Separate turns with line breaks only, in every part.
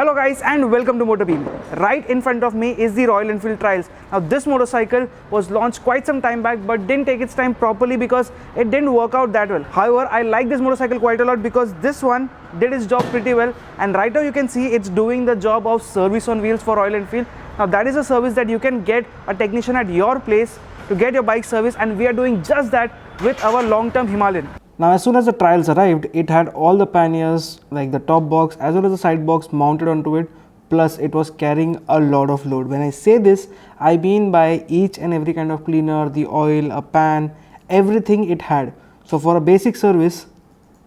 Hello guys and welcome to MotorBeam. Right in front of me is the Royal Enfield Trials. Now this motorcycle was launched quite some time back but didn't take its time properly because it didn't work out that well. However, I like this motorcycle quite a lot because this one did its job pretty well, and right now you can see it's doing the job of service on wheels for Royal Enfield. Now that is a service that you can get a technician at your place to get your bike service, and we are doing just that with our long-term Himalayan. Now as soon as the trials arrived, it had all the panniers like the top box as well as the side box mounted onto it, plus it was carrying a lot of load. When I say this, I mean by each and every kind of cleaner, the oil, a pan, everything it had. So for a basic service,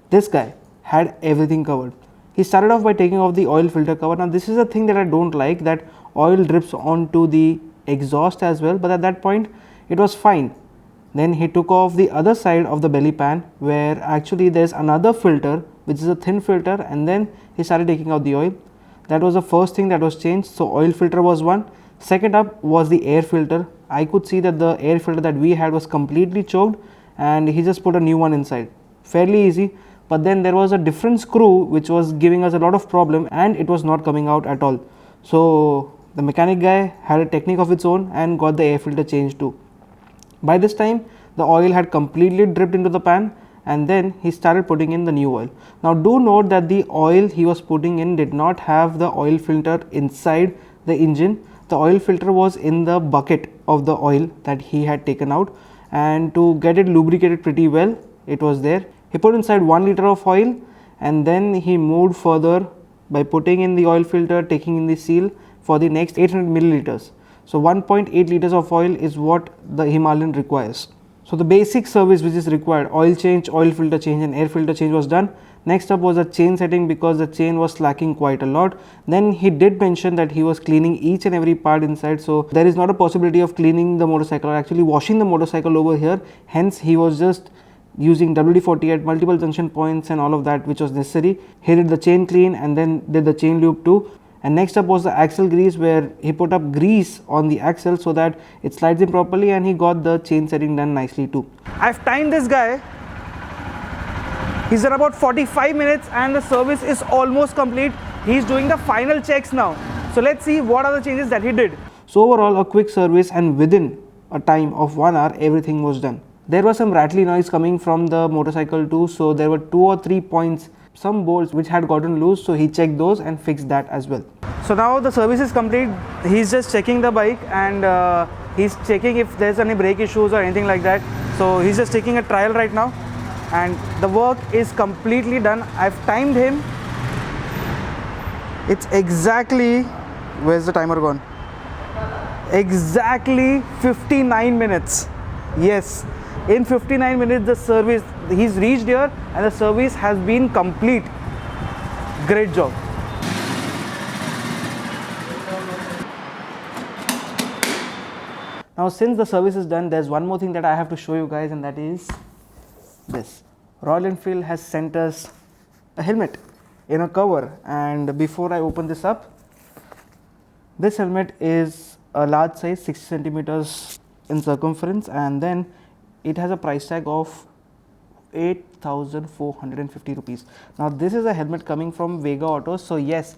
this guy had everything covered. He started off by taking off the oil filter cover. Now this is a thing that I don't like, that oil drips onto the exhaust as well, but at that point it was fine. Then he took off the other side of the belly pan where actually there's another filter which is a thin filter, and then he started taking out the oil. That was the first thing that was changed. So oil filter was one. Second up was the air filter. I could see that the air filter that we had was completely choked and he just put a new one inside. Fairly easy, but then there was a different screw which was giving us a lot of problem and it was not coming out at all. So the mechanic guy had a technique of its own and got the air filter changed too. By this time the oil had completely dripped into the pan, and then he started putting in the new oil. Now do note that the oil he was putting in did not have the oil filter inside the engine. The oil filter was in the bucket of the oil that he had taken out, and to get it lubricated pretty well, it was there. He put inside 1 liter of oil, and then he moved further by putting in the oil filter, taking in the seal for the next 800 milliliters. So 1.8 liters of oil is what the Himalayan requires. So the basic service which is required, oil change, oil filter change and air filter change, was done. Next up was the chain setting because the chain was slacking quite a lot. Then he did mention that he was cleaning each and every part inside, so there is not a possibility of cleaning the motorcycle or actually washing the motorcycle over here. Hence he was just using WD-40 at multiple junction points and all of that which was necessary. He did the chain clean and then did the chain loop too. And next up was the axle grease, where he put up grease on the axle so that it slides in properly, and he got the chain setting done nicely too. I've timed this guy. He's done about 45 minutes and the service is almost complete. He's doing the final checks now. So let's see what are the changes that he did. So overall a quick service, and within a time of 1 hour everything was done. There was some rattly noise coming from the motorcycle too, so there were 2 or 3 points, some bolts which had gotten loose, so he checked those and fixed that as well. So now the service is complete. He's just checking the bike and he's checking if there's any brake issues or anything like that. So he's just taking a trial right now and the work is completely done. I've timed him. It's exactly, where's the timer gone? Exactly 59 minutes. Yes, in 59 minutes the service, he's reached here and the service has been complete. Great job. Now since the service is done, there's one more thing that I have to show you guys, and that is this. Royal Enfield has sent us a helmet in a cover, and before I open this up, this helmet is a large size, 60 centimeters in circumference, and then it has a price tag of 8,450 rupees. Now this is a helmet coming from Vega Autos. So yes,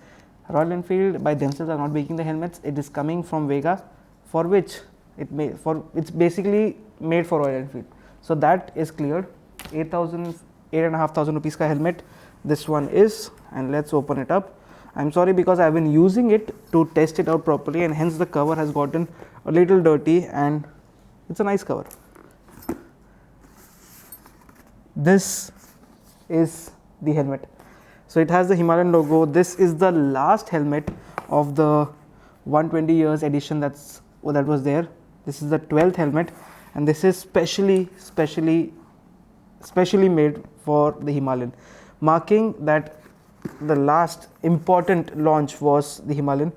Royal Enfield by themselves are not making the helmets. It is coming from Vega, for which it's basically made for Royal Enfield. So that is cleared. 8,500 rupees ka helmet this one is, and let's open it up. I'm sorry because I've been using it to test it out properly, and hence the cover has gotten a little dirty, and it's a nice cover. This is the helmet. So it has the Himalayan logo. This is the last helmet of the 120 years edition that was there. This is the 12th helmet, and this is specially made for the Himalayan, marking that the last important launch was the Himalayan.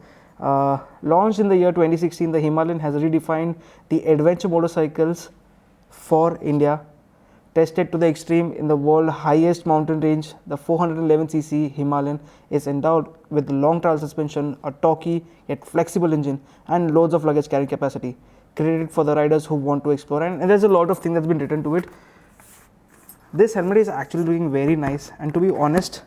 Launched in the year 2016, the Himalayan has redefined the adventure motorcycles for India. Tested to the extreme in the world's highest mountain range, the 411cc Himalayan is endowed with long travel suspension, a torquey yet flexible engine, and loads of luggage carrying capacity. Created for the riders who want to explore, and there's a lot of things that's been written to it. This helmet is actually looking very nice, and to be honest,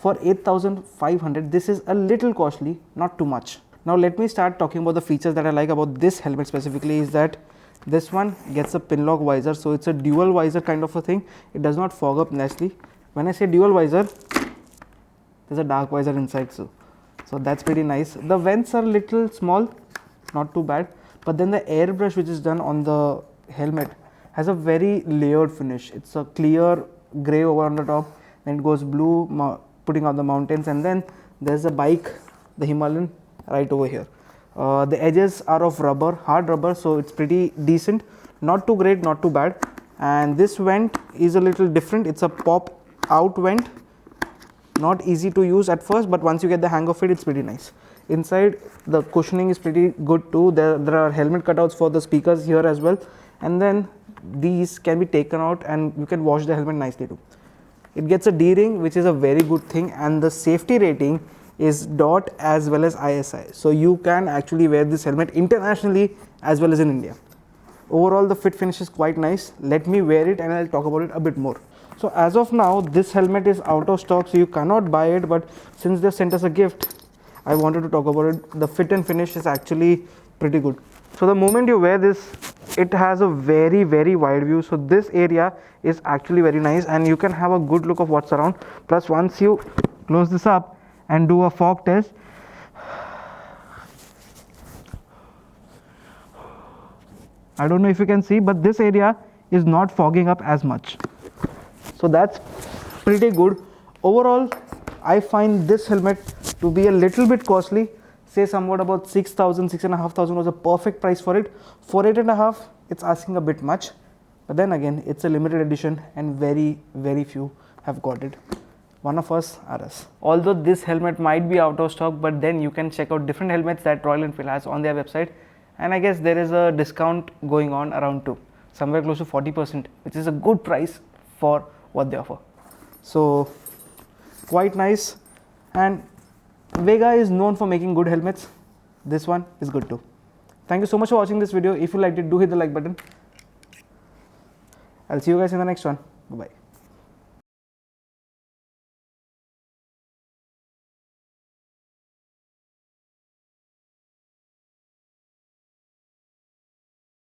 for 8,500, this is a little costly, not too much. Now let me start talking about the features that I like about this helmet specifically. Is that this one gets a pin lock visor, so it's a dual visor kind of a thing. It does not fog up nicely. When I say dual visor, there's a dark visor inside, so that's pretty nice. The vents are little small, not too bad, but then the airbrush which is done on the helmet has a very layered finish. It's a clear gray over on the top, then it goes blue, putting on the mountains, and then there's a bike, the Himalayan, right over here. The edges are of rubber, hard rubber, so it's pretty decent, not too great, not too bad. And this vent is a little different. It's a pop out vent, not easy to use at first, but once you get the hang of it, it's pretty nice. Inside, the cushioning is pretty good too. There are helmet cutouts for the speakers here as well, and then these can be taken out and you can wash the helmet nicely too. It gets a D-ring, which is a very good thing, and the safety rating is DOT as well as ISI, so you can actually wear this helmet internationally as well as in India. Overall, the fit finish is quite nice. Let me wear it and I'll talk about it a bit more. So as of now, this helmet is out of stock, so you cannot buy it, but since they sent us a gift, I wanted to talk about it. The fit and finish is actually pretty good. So the moment you wear this, it has a very wide view, so this area is actually very nice and you can have a good look of what's around. Plus, once you close this up and do a fog test, I don't know if you can see, but this area is not fogging up as much, so that's pretty good. Overall, I find this helmet to be a little bit costly, say somewhat about 6,000, 6,500 was a perfect price for it. For 8.5, it's asking a bit much, but then again, it's a limited edition and very few have got it. One of us are us. Although this helmet might be out of stock, but then you can check out different helmets that Royal Enfield has on their website, and I guess there is a discount going on around too, somewhere close to 40%, which is a good price for what they offer. So quite nice, and Vega is known for making good helmets. This one is good too. Thank you so much for watching this video. If you liked it, do hit the like button. I'll see you guys in the next one. Bye bye.